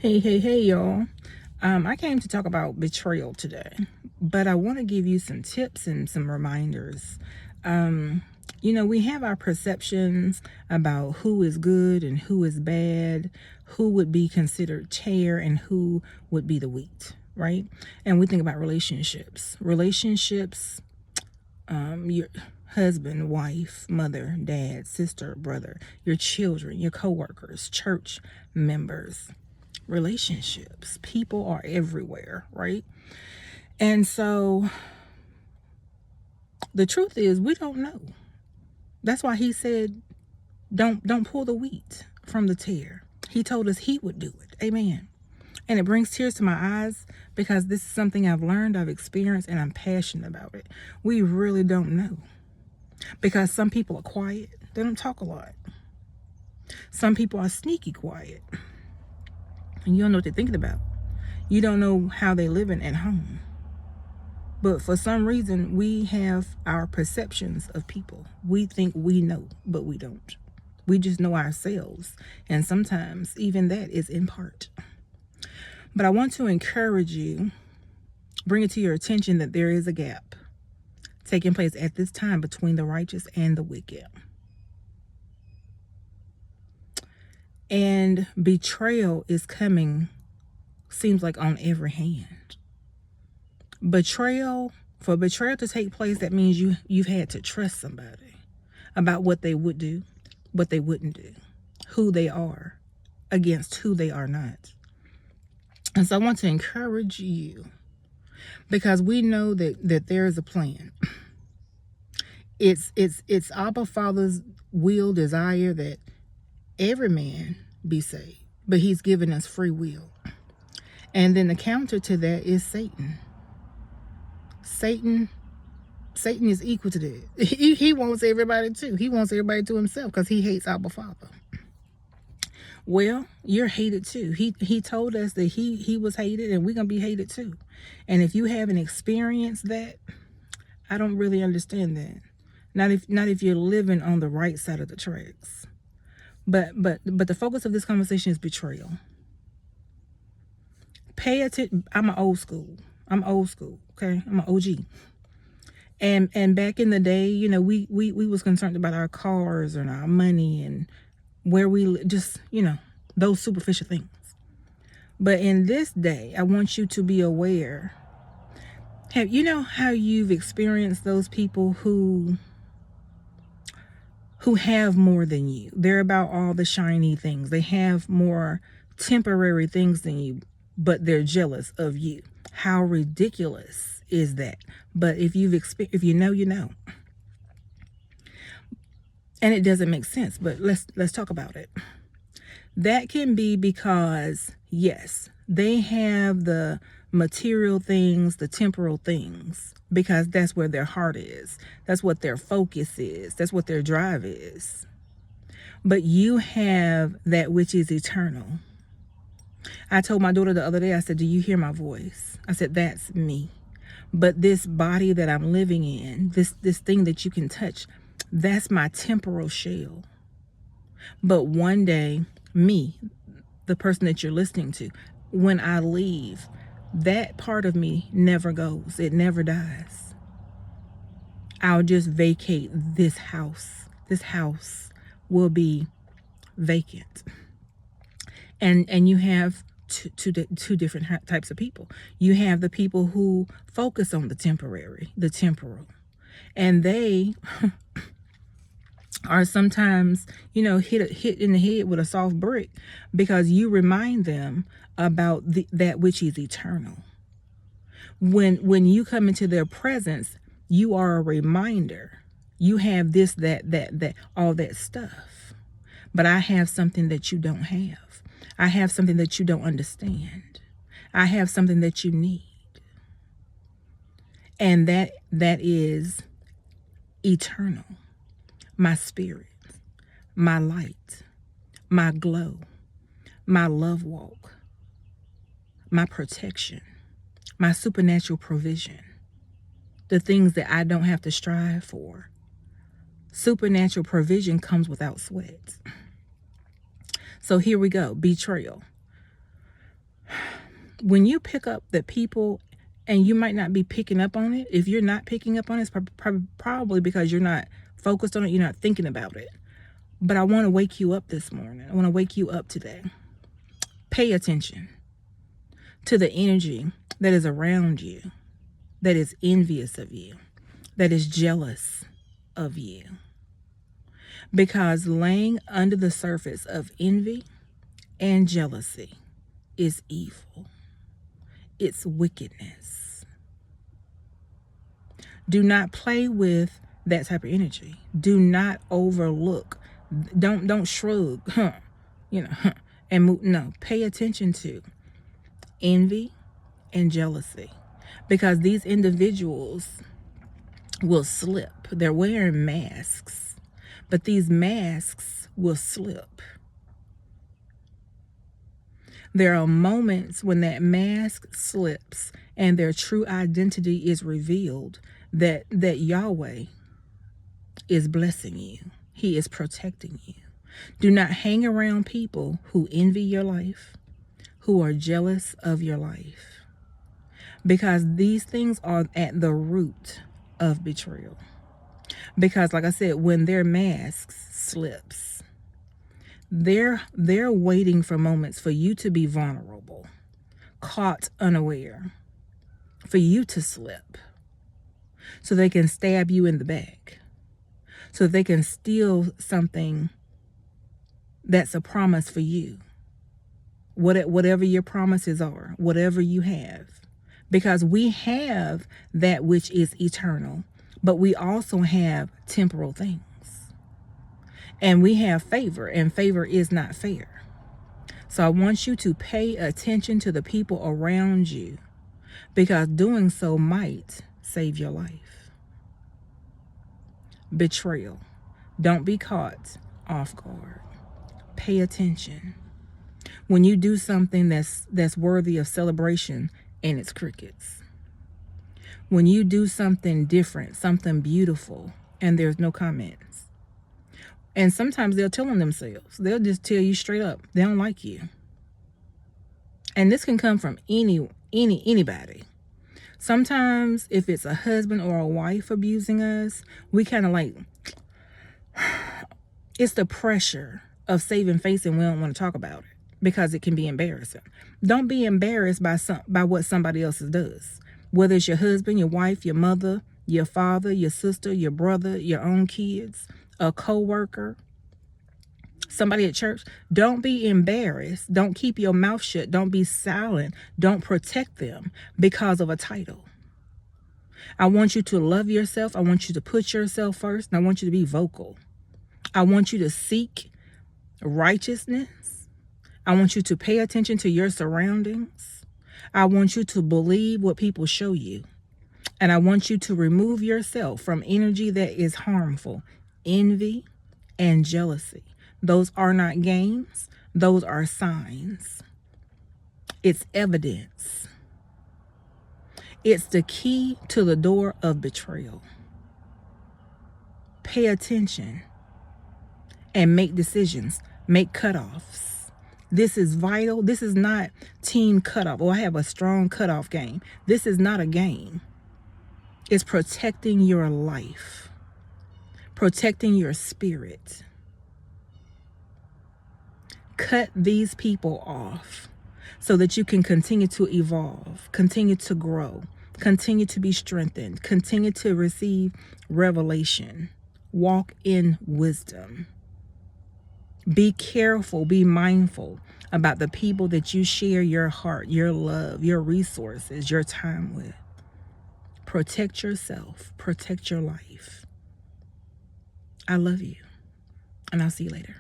Hey, y'all. I came to talk about betrayal today, but I want to give you some tips and some reminders. We have our perceptions about who is good and who is bad, who would be considered tare and who would be the wheat, right? And we think about relationships. Your husband, wife, mother, dad, sister, brother, your children, your coworkers, church members, relationships. People are everywhere, right? And so the truth is we don't know. That's why he said don't pull the wheat from the tare. He told us he would do it. Amen. And it brings tears to my eyes because this is something I've learned, I've experienced, and I'm passionate about it. We really don't know. Because some people are quiet. They don't talk a lot. Some people are sneaky quiet. And you don't know what they're thinking about. You don't know how they're living at home. But for some reason, we have our perceptions of people. We think we know, but we don't. We just know ourselves. And sometimes even that is in part. But I want to encourage you, bring it to your attention that there is a gap taking place at this time between the righteous and the wicked. And betrayal is coming, seems like on every hand. For betrayal to take place, that means you've had to trust somebody about what they would do, what they wouldn't do, who they are against who they are not. And so I want to encourage you, because we know that there is a plan. It's Abba Father's will, desire that every man be saved, but he's given us free will. And then the counter to that is Satan. Satan is equal to that. He wants everybody too. He wants everybody to himself because he hates Abba Father. Well, you're hated too. He told us that he was hated, and we're gonna be hated too. And if you haven't experienced that, I don't really understand that. Not if you're living on the right side of the tracks. But the focus of this conversation is betrayal. Pay attention. I'm old school. Okay, I'm an OG. And back in the day, we was concerned about our cars and our money and where we just, those superficial things. But in this day, I want you to be aware. How you've experienced those people who have more than you? They're about all the shiny things. They have more temporary things than you, but they're jealous of you. How ridiculous is that? But if you know, you know. And it doesn't make sense, but let's talk about it. That can be because, yes, they have the material things, the temporal things, because that's where their heart is. That's what their focus is. That's what their drive is. But you have that which is eternal. I told my daughter the other day, I said, do you hear my voice? I said, that's me. But this body that I'm living in, this thing that you can touch, that's my temporal shell. But one day, me, the person that you're listening to, when I leave, that part of me never goes. It never dies. I'll just vacate this house. This house will be vacant. And you have two different types of people. You have the people who focus on the temporary, the temporal. And they are sometimes, hit in the head with a soft brick because you remind them about that which is eternal. When you come into their presence, you are a reminder. You have this, that, all that stuff. But I have something that you don't have. I have something that you don't understand. I have something that you need. And that is eternal. My spirit, my light, my glow, my love walk, my protection, my supernatural provision, the things that I don't have to strive for. Supernatural provision comes without sweat. So here we go, betrayal. When you pick up the people, and you might not be picking up on it. If you're not picking up on it, it's probably because you're not focused on it. You're not thinking about it. But I want to wake you up this morning. I want to wake you up today. Pay attention to the energy that is around you, that is envious of you, that is jealous of you. Because laying under the surface of envy and jealousy is evil. It's wickedness. Do not play with that type of energy. Do not overlook. Don't shrug, and move. No, pay attention to envy and jealousy, because these individuals will slip. They're wearing masks, but these masks will slip. There are moments when that mask slips and their true identity is revealed, that Yahweh is blessing you. He is protecting you. Do not hang around people who envy your life, who are jealous of your life, because these things are at the root of betrayal. Because like I said, when their masks slips, they're waiting for moments for you to be vulnerable, caught unaware, for you to slip, so they can stab you in the back, so they can steal something that's a promise for you. Whatever your promises are, whatever you have. Because we have that which is eternal, but we also have temporal things. And we have favor, and favor is not fair. So I want you to pay attention to the people around you, because doing so might save your life. Betrayal. Don't be caught off guard. Pay attention. When you do something that's worthy of celebration and it's crickets. When you do something different, something beautiful, and there's no comments. And sometimes they'll tell on themselves. They'll just tell you straight up, they don't like you. And this can come from anybody. Sometimes if it's a husband or a wife abusing us, we kind of like, it's the pressure of saving face, and we don't want to talk about it because it can be embarrassing. Don't be embarrassed by what somebody else does. Whether it's your husband, your wife, your mother, your father, your sister, your brother, your own kids, a co-worker, somebody at church. Don't be embarrassed. Don't keep your mouth shut. Don't be silent. Don't protect them because of a title. I want you to love yourself. I want you to put yourself first. And I want you to be vocal. I want you to seek righteousness. I want you to pay attention to your surroundings. I want you to believe what people show you. And I want you to remove yourself from energy that is harmful. Envy and jealousy. Those are not games. Those are signs. It's evidence. It's the key to the door of betrayal. Pay attention and make decisions. Make cutoffs. This is vital. This is not team cutoff. Oh, I have a strong cutoff game. This is not a game. It's protecting your life. Protecting your spirit. Cut these people off so that you can continue to evolve, continue to grow, continue to be strengthened, continue to receive revelation, walk in wisdom. Be careful, be mindful about the people that you share your heart, your love, your resources, your time with. Protect yourself, protect your life. I love you, and I'll see you later.